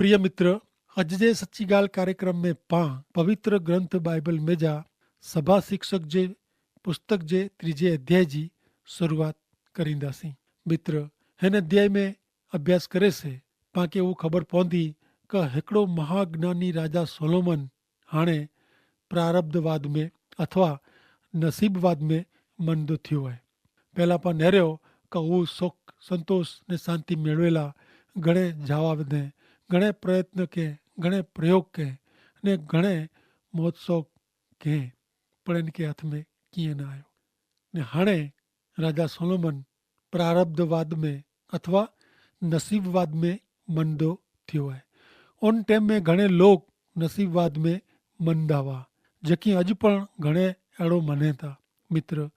प्रिय मित्र, अॼु जे सची ॻाल्हि कार्यक्रम में पां पवित्र ग्रंथ बाइबल में जा सभा शिक्षक जे पुस्तक जे 3 अध्याय जी शुरूआत करींदासीं। मित्र, हिन अध्याय में अभ्यास करे से पां खे उहो ख़बर पवंदी कि हिकिड़ो महाज्ञानी राजा सोलोमन हाणे प्रारब्धवाद में अथवा नसीबवाद में मंद थियो आहे। પહેલાં પણ નેર્યો કે હું સુખ સંતોષ ને શાંતિ મેળવેલા ઘણે જાવા વધે ઘणे પ્રયત્ન કે ઘणे પ્રયોગ કે ને ઘणे મહોત્સવ કે પણ इनके हथ में कीअं न आयो ने हाणे राजा सोलोमन प्रारब्धवाद में अथवा नसीबवाद में मंदो थियो आहे। उन टाइम में घणे लोग नसीबवाद में मंद हुआ जेकी अॼु पण घणे अहिड़ो मञे था। मित्र,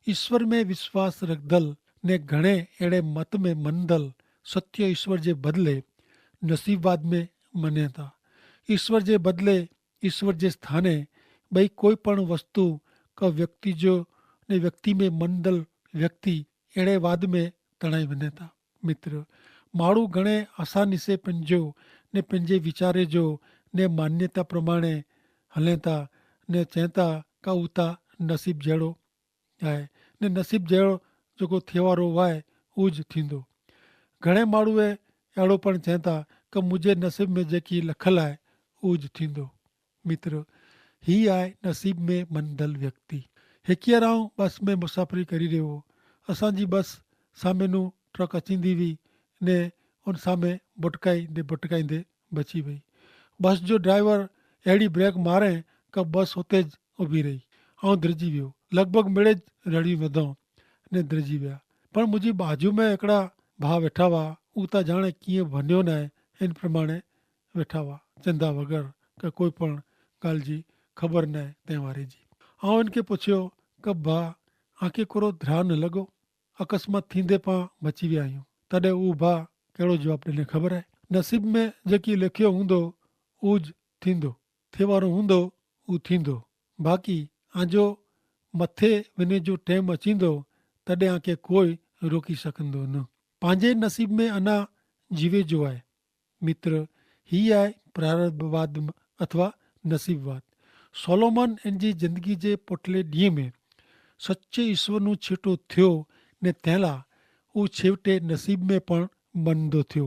ईश्वर में विश्वास रखदल ने घणे अहिड़े मत में मंदल सत्य ईश्वर जे बदले नसीबवाद में मञे था। ईश्वर जे बदले ईश्वर जे स्थाने भई कोई पण वस्तु का व्यक्ति जो ने व्यक्ति में मंदल व्यक्ति अहिड़े वाद में तणाई वञे था। मित्र, माण्हू घणे आसानी से पंहिंजो ने पंहिंजे वीचारे जो ने मान्यता प्रमाणे हले था ने चवनि था का हू त नसीब जहिड़ो आहे ने नसीब जहिड़ो जेको थिए वारो आहे उहो ज थींदो। घणे माण्हू अहिड़ो पण चवनि था कि मुंहिंजे नसीब में जेकी लखल आहे उहो ज थींदो। मित्र, हीअ आहे नसीब में मंदल व्यक्ति। हिकीअ आउं बस में मुसाफ़िरी करी रहियो हो। असांजी बस सामेनू ट्रक अचींदी हुई ने उन सामे भटकाईंदे बची वई। बस जो ड्राइवर अहिड़ी ब्रेक मारे कि बस हुते ज ऊभी रही। आउं धिरजी वियो, लॻभॻि मिड़े ज रड़ी वधो ने धिरजी विया। पर मुंहिंजी बाजू में हिकिड़ा भाउ वेठा हुआ, हू त ॼाणे कीअं वञियो न आहे इन प्रमाणे वेठा हुआ, चंदा वग़ैरह कि कोई पण ॻाल्हि जी ख़बर न आहे तंहिं वारे जी। आउं इनखे पुछियो कि भाउ आंखे कोरो ध्यानु न लॻो, अकस्मात थींदे पां बची विया आहियूं। तॾहिं उहो भाउ कहिड़ो जवाबु ॾिने ख़बर आहे? नसीब में जेकी लिखियो हूंदो उहो ज थींदो, थिए वारो हूंदो उहो थींदो। बाक़ी आंजो मथे वञे जो टाइम अचींदो तॾहिं आंखे कोई रोकी सघंदो न। पंहिंजे नसीब में अञा जीवे जो आहे। मित्र, हीअ आहे प्रारब्धवाद अथवा नसीबवाद। सोलोमन इन जी ज़िंदगी जे पुठले ॾींहं में सचे ईश्वरનું छेटो थियो ने तंहिंला हू छेवटे नसीब में पण मंदो थियो।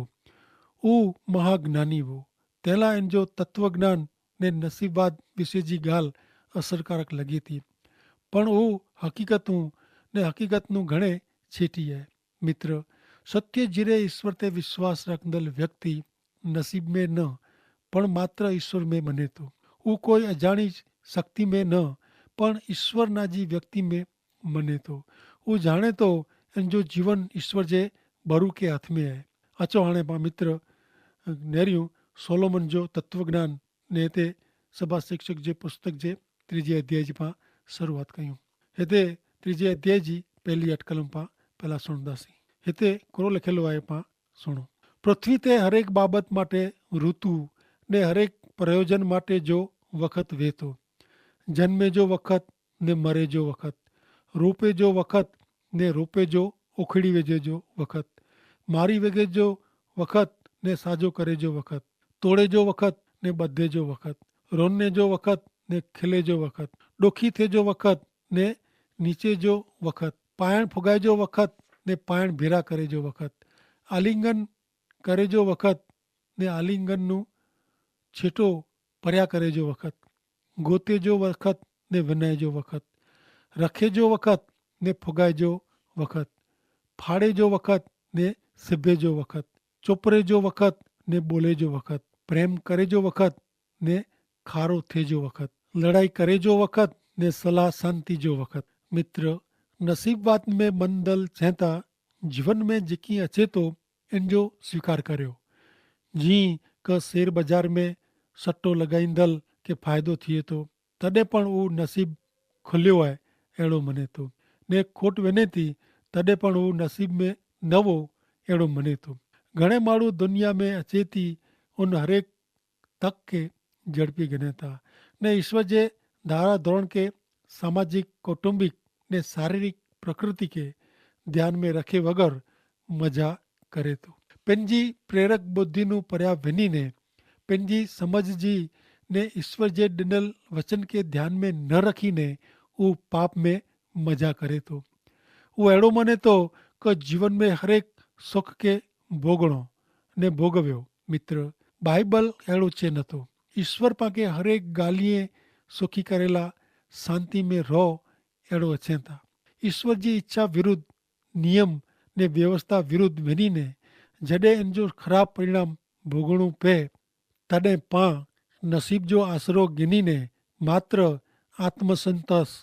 हू महाज्ञानी हो, तंहिंला इन जो तत्वज्ञान ने नसीबवाद विषय जी ॻाल्हि असरकारक लॻे थी, पण हू हक़ीक़तूं घणे छेटी आहे। मित्र, सत्य जिरे ईश्वर ते विश्वास रखंदल व्यक्ति नसीब में न पण मात्र ईश्वर में मञे थो। हू कोई अजाणी शक्ति में न पण ईश्वर नाजी व्यक्ति में मञे थो। हू जाणे थो इन जो जीवन ईश्वर जे बरू के हथ में आहे। अचो हाणे पाण मित्र नेरियूं सोलोमन जो तत्वज्ञान ने हिते सभा शिक्षक जे पुस्तक जे 3 अध्याय जी पाण शुरूआत कयूं। हिते 3 अध्याय जी पहली अटकलम पाण પહેલા સુણદાસી। हिते कोरो लिखियलु आहे, पाण सुणो। पृथ्वी ते हरेक बाबत माटे ऋतु ने हरेक प्रयोजन माटे जो वक़्त वे थो। जन्मे जो वक़्त ने मरे जो वक़्त, रोपे जो वक़्त ने रोपे जो उखड़ी वेझे जो वक़्त, मारी वेगे जो वक़्त ने साजो करे जो वक़्त, तोड़े जो वक़्त ने ॿधे जो वक़्त, रोने जो वक़्त ने खिले जो वक़्त, ॾुखी थिए जो वक़्त ने नीचे जो वक़्त, पाइण फुगाए जो वक़्त ने पाइण भेरा करे जो वक़्त, आलिंगन करे जो वक़्त ने आलिंगन नू छेटो परिया करे जो वक़्त, गोते जो वक़्त ने विनाए जो वक़्त, रखे जो वक़्त ने फुगाए जो वक़्त, फाड़े जो वक़्त ने सिबे जो वक़्त, चोपरे जो वक़्त ने बोले जो वक़्त, प्रेम करे जो वक़्त ने खारो थिए जो वक़्त, लड़ाई करे जो वक़्त ने सलाह शांति जो वक़्त। मित्र, नसीबवाद में मंदल चेता जीवन में जेकी अचे थो इन जो स्वीकार करियो। जीअं क शेयर बाज़ार में सट्टो लॻाईंदल खे फ़ाइदो थिए थो, तॾहिं पण उहो नसीब खुलियो आहे अहिड़ो मञे थो, ने खोट वञे थी तॾहिं पण उहो नसीब में न हो अहिड़ो मञे थो। घणे माण्हू दुनिया में अचे थी उन हरेक तक खे झड़पी गिने था ने ईश्वर जे धारा धोरण के सामाजिक कौटुंबिक ने शारीरिक प्रकृति के ध्यान में रखे वगैर मजा करे थो। पंहिंजी प्रेरक बुद्धि नू परिया वञी ने पंहिंजी समझ जी ने ईश्वर जे ॾिनल वचन खे ध्यान में न रखीने हू पाप में मज़ा करे थो। उहो अहिड़ो मञे थो कि जीवन में हरेक सुख खे भोगणो ने भोगवियो। मित्र, बाइबल अहिड़ो चए नथो। ईश्वर पाण हरेक ॻाल्हि सुखी करेला शांति में रहो अहिड़ो अचे था। ईश्वर जी इच्छा विरुद्ध नियम ने व्यवस्था विरुद्ध वञीने जॾहिं इन जो ख़राबु परिणाम भोगणो पए तॾहिं पाण नसीब जो आसरो गिनीने मात्र आत्मसंतोष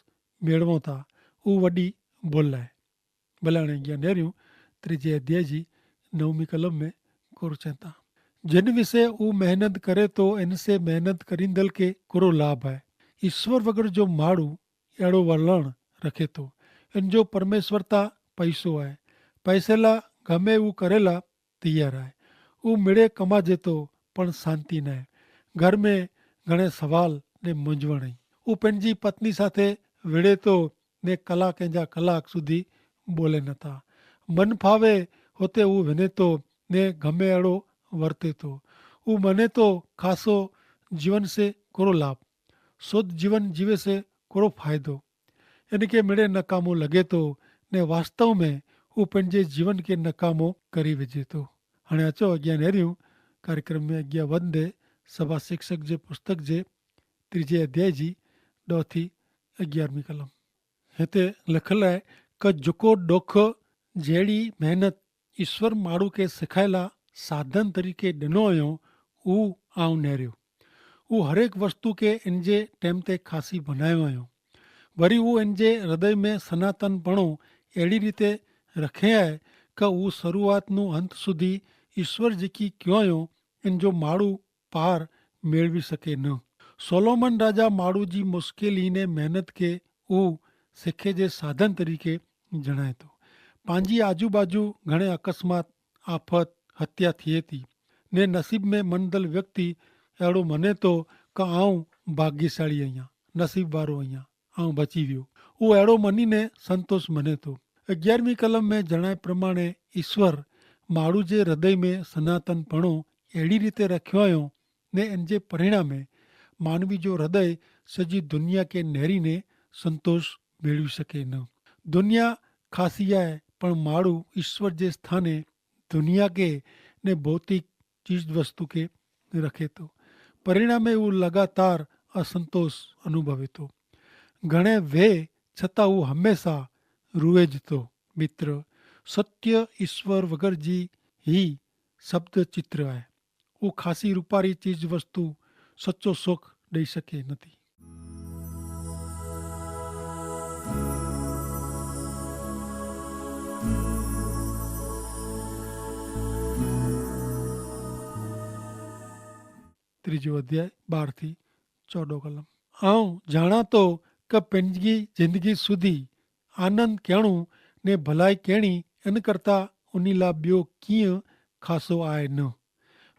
मेड़वूं था। उहा वॾी भुल आहे। भले हाणे अॻियां नेरियूं 3 अध्याय जी 9 कलम में कुर चवनि था, जिन विषय हू महिनत करे थो इन से महिनत करींदड़ खे कुरो लाभ आहे। ईश्वर वग़ैरह जो माण्हू अहिड़ो वलण रखे थो। इन जो परमेश्वर तां पैसो आहे। पैसे लाइ गमे हू करे ला तैयार आहे। हू मिड़े कमाजे थो पण शांती न आहे। घर में घणे सवाल ने मुंझवण आई। हू पंहिंजी पत्नी साथे विड़े थो ने कलाकनि जा कलाक સુધી બોલે નથા। મન ફાવે હોતે હू વञे थो ने गमे अहिड़ो वर्ते थो। हू मने थो खासो जीवन से कोरो लाभ, शुद्ध जीवन जीवे से कोरो फ़ाइदो। इनखे मिड़े नकामो लॻे थो ने वास्तव में हू पंहिंजे जीवन खे नकामो करे विझे थो। हाणे अचो अॻियां नेरियूं कार्यक्रम में अॻियां वधंदे सभा शिक्षक जे पुस्तक जे 3 अध्याय जी 2 થી 11 कलम। हिते लिखियलु आहे कि जेको ॾुख जहिड़ी महिनत ईश्वर माण्हू खे सिखायला साधन तरीक़े ॾिनो हुयो हू आऊं नेरियो। हू हरेक वस्तु खे इन जे टाइम ते ख़ासी बनायो हुयो। वरी हू इन जे हृदय में सनातनपणो अहिड़ी रीते रखे आहे कि हू शुरूआत नूं अंत સુધી ईश्वर जेकी कयो हुयो इन जो माण्हू पार मेळवी सघे न। सोलोमन राजा माण्हू जी मुश्किल ने महिनत खे हू सिखे जे साधन तरीक़े जणाए थो। पंहिंजी आजू बाजू घणे अकस्मात आफ़त हत्या थिए थी ने नसीब में मंदल व्यक्ति अहिड़ो मञे थो कि आऊं भाग्यशाली आहियां, नसीब वारो आहियां, आऊं बची वियो। हू अहिड़ो मञीने संतोष मञे थो। 11वीं कलम में जणाए प्रमाणे ईश्वर माण्हू जे हृदय में सनातनपणो अहिड़ी रीते रखियो हुयो ने इन जे परिणामे मानवी जो हृदय सॼी दुनिया खे नेरीने संतोष मेळवी सघे न। दुनिया ख़ासी आहे पण माण्हू ईश्वर जे स्थाने दुनिया खे ने भौतिक चीज वस्तु खे रखे थो। परिणामे हू लगातार असंतोष अनुभवे थो। घणे वेह छतां हू हमेशा रुए ज थो। मित्र, सत्य ईश्वर वग़ैरह जी ही शब्द चित्र आहे। हू ख़ासी रूपारी चीज वस्तु सचो सुख ॾेई सघे नथी। ત્રીજો અધ્યાય 12 થી 14 કલમ। આઉં જાણા તો કે पंहिंजी जिंदगी સુધી आनंद कहिड़ो ने भलाई कहिड़ी इन करता उन लाइ ॿियो कीअं ख़ासो आहे न।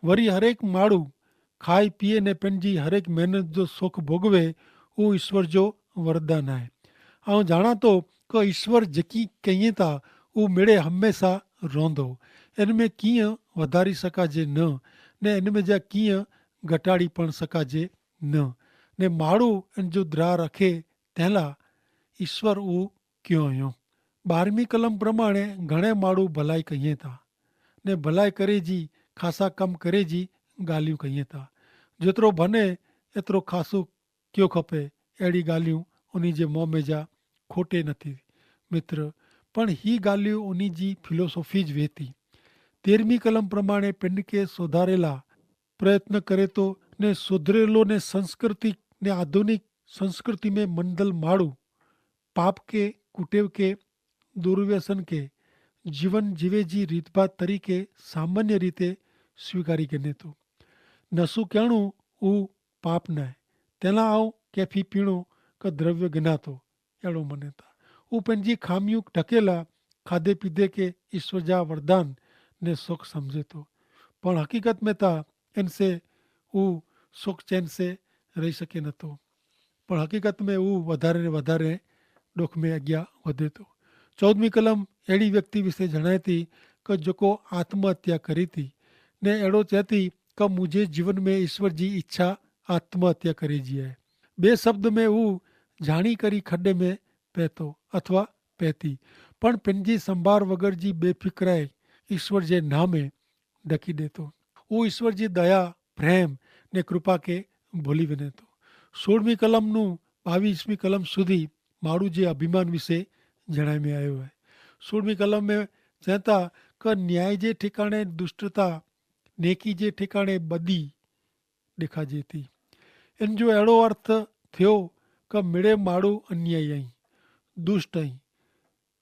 वरी हरेक माण्हू खाई पीए ने पंहिंजी हरेक महिनत जो सुख भोगवे हू ईश्वर जो वरदान आहे। ऐं ॼाणा थो कि ईश्वर जेकी कईं था हू मिड़े हमेशा रहंदो। इन में कीअं वधारी सघाजे न ने इन में जा कीअं घटाड़ी पण सघाजे न ने माण्हू इन जो द्रा रखे तंहिं लाइ ईश्वर उहो कयो हुयो। 12वीं कलम प्रमाणे घणे माण्हू भलाई कईं था ने भलाई करे जी ख़ासा कम करे जी ॻाल्हियूं कईं था। जेतिरो बने एतिरो ख़ासो कयो खपे अहिड़ी ॻाल्हियूं उन जे मुंहं में जा खोटे नथी। मित्र, पण ही ॻाल्हियूं उन जी फिलोसॉफी ज वे थी। 13वीं कलम प्रमाणे पिंड खे सुधारेला प्रयत्न करे थो ने सुधरेलो ने संस्कृति ने आधुनिक संस्कृति में मंदल माण्हू पाप के कुटेव के दुर्व्यसन के जीवन जीवे जी रीतभात तरीके सामान्य रीते स्वीकारी गणे थो। नशो करणो हू पाप न आहे। तेला आऊं कैफी पीणो का द्रव्य गिना थो अहिड़ो मञे था। हू पंहिंजी खामियूं ढकेला खाधे पीते के ईश्वर जा वरदान ने सुख समझे थो। पण हक़ीक़त में था इनसे हू सुख चैन से रही सघे नथो। पण हक़ीक़त में हू वधारे ने वधारे ॾुख में अॻियां वधे थो। 14वीं कलम अहिड़ी व्यक्ति विषय जणाए थी कि जेको आत्महत्या करे थी ने अहिड़ो चए थी कि मुझे जीवन में ईश्वर जी इच्छा आत्महत्या करी जी है। बे शब्द में हू जाणी करी खड्डे में पहतो अथवा पहती, पण पंहिंजी संभार वगर जी बेफिक्राई ईश्वर जे नामे ढकी देतो। हू ईश्वर जी दया प्रेम ने कृपा के भूली वञे थो। 16મી કલમનું 22મી કલમ સુધી મારું જે અભિમાન વિશે જણાવવામાં આવ્યો है। 16મી કલમ में चवनि था कि न्याय जे ठिकाणे दुष्टता, नेकी जे ठिकाणे बदी ॾेखारिजे थी। इन जो अहिड़ो अर्थ थियो कि मिड़े माण्हू अन्यायी आहीं, दुष्ट आहीं,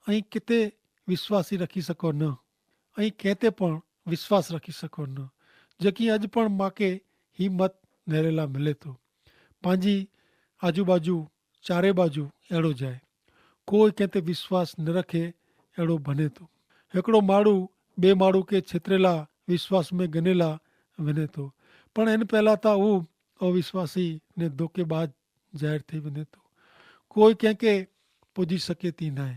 ऐं किथे विश्वासी रखी सघो न, ऐं कंहिं ते पण विश्वास रखी सघो न, जेकी अॼु पण मूंखे हिमत नरेला मिले थो। पंहिंजी आजू बाजू चारे बाजू अहिड़ो जाए, कोई कंहिं ते विश्वास न रखे अहिड़ो बने थो। हिकिड़ो माण्हू ॿिए माण्हू खे छितरेला विश्वास में ॻणेला वञे थो, पण इन पहिला त हू अविश्वासी ने धोखेबाज ज़ाहिर थी वञे थो। कोई कंहिंखे पुॼी सघे थी न आहे,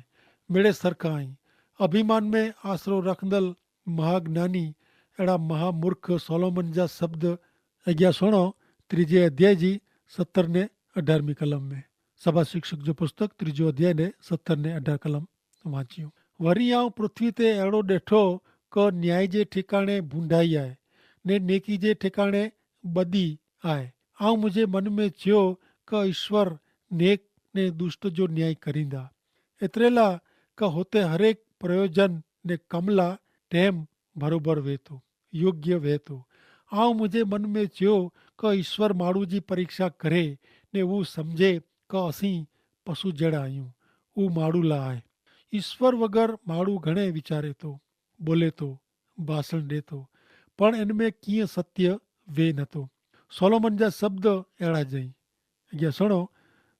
मिड़े सरखा आहीं। अभिमान में आसरो रखंदड़ महाज्ञानी अहिड़ा महामूर्ख सोलोमन जा शब्द अॻियां सुणो 3 अध्याय जी 17 ने 18મી कलम में। सभा शिक्षक जो पुस्तक 3 अध्याय ने 17 ने 18 कलम वाचियो। वरी आऊं पृथ्वी ते अहिड़ो ॾिठो कि न्याय जे ठिकाणे भूंडाई आहे ने नेकी जे ठिकाणे बदी आहे। ऐं मुंहिंजे मन में थियो कि ईश्वर नेक ने दुष्ट जो न्याय करींदा। एतिरे लाइ कि हुते हरेक प्रयोजन ने कम लाइ टाइम बरोबरु वे थो, योग्य वे थो। ऐं मुंहिंजे मन में थियो कि ईश्वर माण्हू जी परीक्षा करे ने हू सम्झे कि असीं पशु जहिड़ा आहियूं, हू माण्हू लाइ आहे। ईश्वर वग़ैरह माण्हू घणे वीचारे थो, बोले थो, भाषण ॾिए थो, पण इन में कीअं सत्य वे नथो। सोलोमन जा शब्द अहिड़ा जई। अॻियां सुणो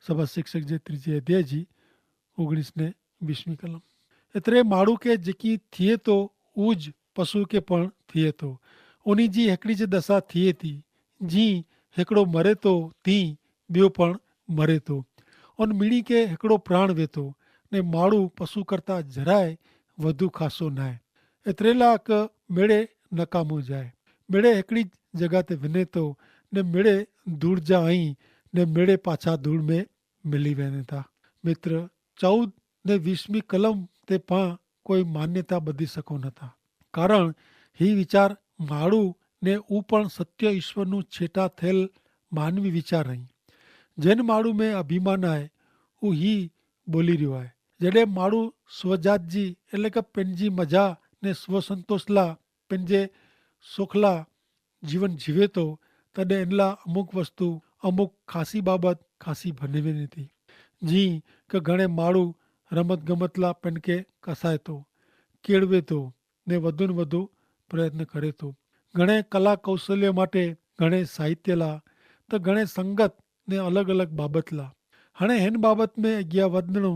सभा शिक्षक जे 3 अध्याय जी 19 ने 20મી कलम। एतिरे माण्हू खे जेकी थिए थो उज पशु खे पण थिए थो। उन जी हिकिड़ी जी दशा थिए थी, जीअं हिकिड़ो मरे थो तीअं ॿियो पण मरे थो। उन ॿिणी खे हिकिड़ो प्राण वेठो ने माण्हू पशु करता जराए वधू खासो न आहे। एतिरे लाइ कि मिड़े नकामो जाए, मिड़े हिकिड़ी जॻह ते वञे थो ने मिड़े धूड़ जा आहीं ने मिड़े पाछा धूड़ में मिली वञे था। मित्र 14 ने 20મી कलम ते पां कोई मान्यता ॿधी सघो नथा, कारण ही वीचार माण्हू ने हू पण सत्य ईश्वरનું છેટા થયેલ માનવી વિચાર અહીં। જેન માण्हू में अभिमान आहे हू ही बोली रहियो आहे। जॾहिं माण्हू स्वजात जी એટલે કે पंहिंजी मज़ा ने स्वसंतोष लाइ पंहिंजे सुख लाइ जीवन जीवे थो, तॾहिं इन लाइ अमुक वस्तु अमुक ख़ासी बाबति ख़ासी बने वञे थी। जीअं कि घणे माण्हू रमत गमत लाइ पिण खे कसाए थो, केड़वे थो ने वधु में वधु प्रयत्न करे थो। घणे कला कौशल्य માટે, घणे साहित्य लाइ, त घणे संगत ने अलॻि अलॻि बाबति लाइ। हाणे हिन बाबति में अॻियां वधणो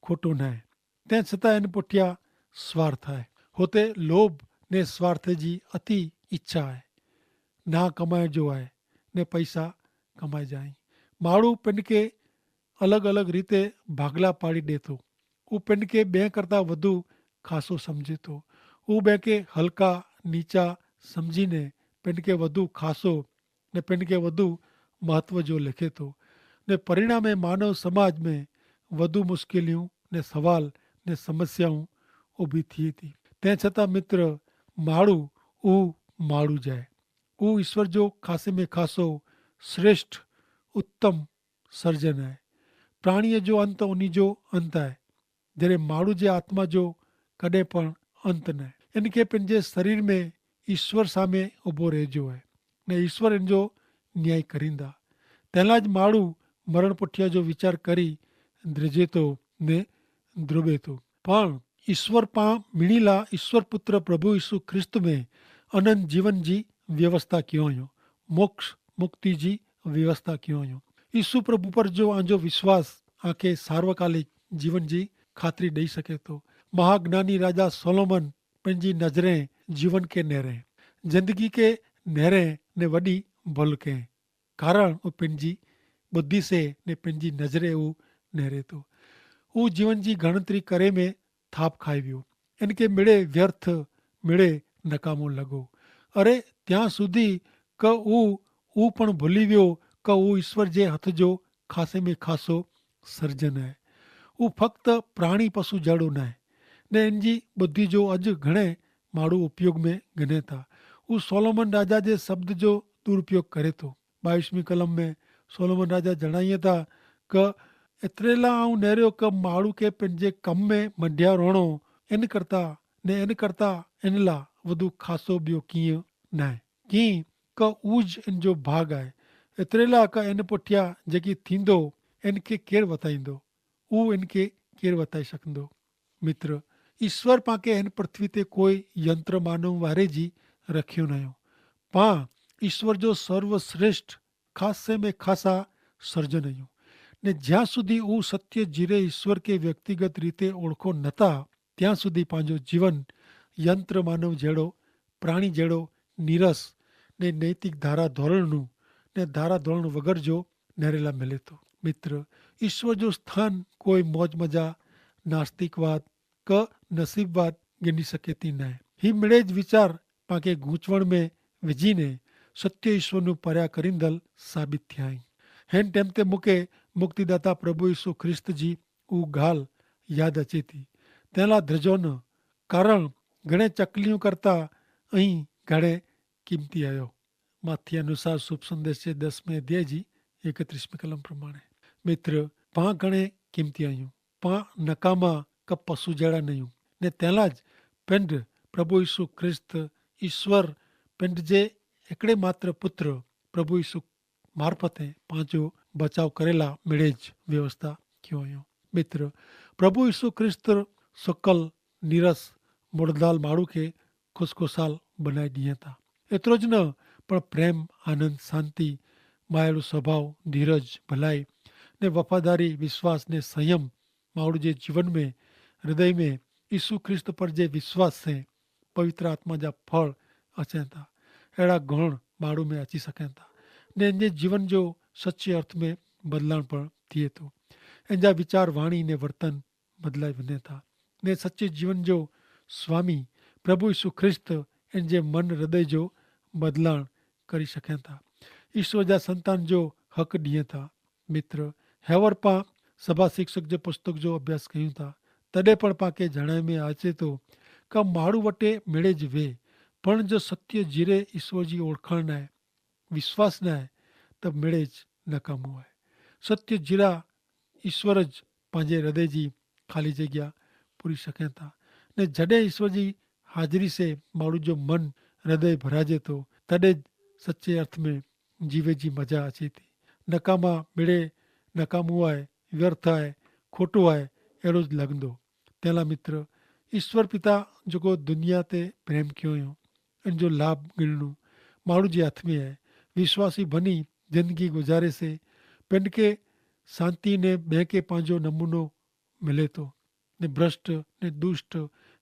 खोटो न आहे, तंहिं छतां हिन पुठियां स्वार्थ आहे। हुते लोभ ने स्वार्थ जी अति इच्छा आहे, ना कमाइण जो आहे ने पैसा कमाइजा आहिनि। माण्हू पिण खे अलॻि अलॻि रीते भागला पाड़ी ॾिए थो। हू पिण खे ॿिए करता वधु ख़ासो सम्झे थो। हू ॿिए खे हल्का नीचा सम्झीने पिण खे वधु ख़ासो ने पिण खे वधु महत्व जो लिखे थो ने परिणामे मानव समाज में वधु मुश्किलियूं ने सवाल ने समस्याऊं ऊभी थिए थी। तंहिं छतां मित्र माण्हू हू माण्हू जाए, हू ईश्वर जो ख़ासे में ख़ासो श्रेष्ठ उत्तम सर्जन आहे। प्राणीअ जो अंत उन जो अंत आहे, जॾहिं माण्हू जे आत्मा जो कॾहिं पण अंत न आहे। इन खे पंहिंजे शरीर में ईश्वर साम्हूं उभो रहिजो आहे ने ईश्वर इन जो न्याय करींदा। तंहिं लाइ माण्हू मरण पुठिया जो वीचार करी द्रिजे थो ने द्रुबे थो। पण ईश्वर पां मिणी लाइ ईश्वर पुत्र प्रभु यीशु ख्रिस्त में अनंत जीवन जी व्यवस्था कयो हुयो, मोक्ष मुक्ति जी व्यवस्था कयो हुयो। यीशु प्रभु पर जो आंजो विश्वास आंखे सार्वकालिक जीवन जी खातिरी ॾेई सघे थो। महाज्ञानी राजा सोलोमन पंहिंजी नज़रें जीवन खे नेरे, ज़िंदगी खे नेरे ने वॾी भुल कयईं, कारण हू पंहिंजी बुद्धि से ने पंहिंजी नज़रे हू नेरे थो। हू जीवन जी गणतरी करे में थाप खाई वियो। इन खे मिड़े व्यर्थ मिड़े नकामो लॻो। अरे ત્યાં સુધી કે હું પણ ભૂલી ગયો કે હું ઈશ્વર જે હથ જો ખાસે में ખાસો સર્જન है। હું ફક્ત પ્રાણી પશુ જड़ो न है ने इनजी बुद्धि जो अज घणे माण्हू उपयोग में गणे था। वो सोलोमन राजा जे शब्द जो दुरुपयोग करे तो 22वीं कलम में सोलोमन राजा जणाइए था कि एतिरेला आऊं नेरियो कि माण्हू के पंहिंजे कम में मंडिया रोणो इन करता इन ला वधु खासो ॿियो कीअं न आहे कीअं क ऊज इन जो भाग आहे एतिरेला क इन पुठियां जेकी थींदो इन खे केरु वताईंदो उहो इन खे केरु वताए सघंदो। मित्र ईश्वर पाके हिन पृथ्वी ते कोई यंत्र मानव वारे जी रखियो न हुयो। पां ईश्वर जो सर्वश्रेष्ठ खासे में खासा સર્જન આવ્યું ને જ્યાં સુધી હું સત્ય જીરે ઈશ્વર કે વ્યક્તિગત રીતે ઓળખો નહોતા ત્યાં સુધી પાંજો જીવન યંત્ર માનવ જેડો પ્રાણી જેડો નીરસ ને નૈતિક ધારા ધોરણનું ને ધારા ધોરણ વગર જો નહેરેલા મળે તો મિત્ર ઈશ્વર જો સ્થાન કોઈ મોજ મજા નાસ્તિકવાદ ક નસીબવાદ ગણી શકેતી ન ही मिड़े ज विचार पाके गूंचवण में विझीने सत्य ईश्वरનું पर्या करींदल साबित थिया आहिनि। हिन टाइम ते मूंखे मुक्तिदाता प्रभु यीशु ख्रिस्त जी उहा ॻाल्हि यादि अचे थी तंहिं लाइ धृजो न कारण घणे चकलियूं करता ऐं घणे कीमती आयो। माथी अनुसार शुभ संदेश जे 10वें अध्याय जी 31वीं कलम प्रमाणे मित्र पां घणे कीमती आहियूं पां नकामा क पशु जहिड़ा न आहियूं ने तंहिं लाइ ज पिंड प्रभु यीशु ख्रिस्त ईश्वर पिंड जे हिकिड़े मात्र पुत्र प्रभु यीशु मार्फते पंहिंजो बचाव करेला मिड़े ज व्यवस्था कयो हुयो। मित्र प्रभु यीशु ख्रिस्त सुकल नीरस मुड़दाल माण्हू खे ख़ुशखुशाल बनाए ॾिए था। एतिरो ज न पण प्रेम आनंद शांति मायाळू स्वभाव धीरज भलाई ने वफ़ादारी विश्वास ने संयम माण्हू जे जीवन में हृदय में यीशु ख्रिस्त पर जे विश्वास से पवित्र आत्मा जा फल अचनि था अहिड़ा गुण माण्हू में अची सघनि था ने इन जे जीवन जो सचे अर्थ में बदिलाइण पण थिए थो। इन जा वीचार वाणी ने वर्तन बदिलाए वञे था ने सचे जीवन जो स्वामी प्रभु यीशु ख्रिस्त इन जे मन हृदय जो बदिलाइण करी सघनि था। ईश्वर जा संतान जो हक़ ॾिए था। मित्र हेवर पां सभा शिक्षक जे पुस्तक जो अभ्यास कयूं था तॾहिं पण पाके जणाए में अचे थो का माण्हू वटे मिड़े ज वे पण जो सत्य जीरे ईश्वर जी ओळखाण न आहे विश्वास न आहे त मिड़े ज नकामो आहे। सत्य जीरा ईश्वर ज पंहिंजे हृदय जी ख़ाली जॻह पूरी सघनि था ने जॾहिं ईश्वर जी हाज़िरी से माण्हू जो मन हृदय भराजे थो तॾहिं सचे अर्थ में जीवे जी मज़ा अचे थी। नकामा मिड़े नकामो आहे व्यर्थ आहे खोटो आहे अहिड़ो ज लॻंदो। तंहिं लाइ मित्र ईश्वर पिता जेको दुनिया ते प्रेम कयो हुयो इन जो लाभ गिणणो माण्हू जे हथ में आहे। विश्वासी बनी ज़िंदगी गुज़ारे से पिंड खे शांति ने ॿिए खे पंहिंजो नमूनो मिले थो ने भ्रष्ट ने दुष्ट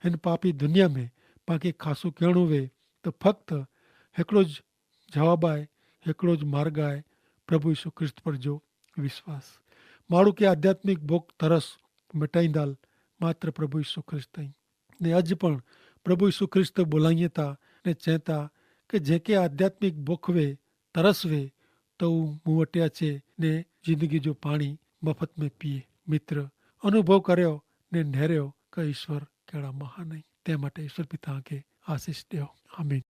हिन पापी दुनिया में पाणखे ख़ासो कहिड़ो वे त फ़क़्ति हिकिड़ो ज जवाबु आहे हिकिड़ो ज मार्ग आहे प्रभु यीशु ख्रिस्त पर जो विश्वास। माण्हू खे आध्यात्मिक भुख तरस मिटाईंदाल मात्र प्रभु यीशु ख्रिस्त आई ने अॼु पण प्रभु यीशु ख्रिस्त बोलाईए था ने चए था कि जंहिंखे आध्यात्मिक भुख वे तरस वे त हू मूं वटि अचे ने ज़िंदगी जो पाणी मफ़त में पीए। मित्र अनुभव करियो ने नहरियो कि ईश्वर कहिड़ा महान आहिनि। तंहिं માટે ईश्वर पिता खे आशीष ॾियो। आमीन।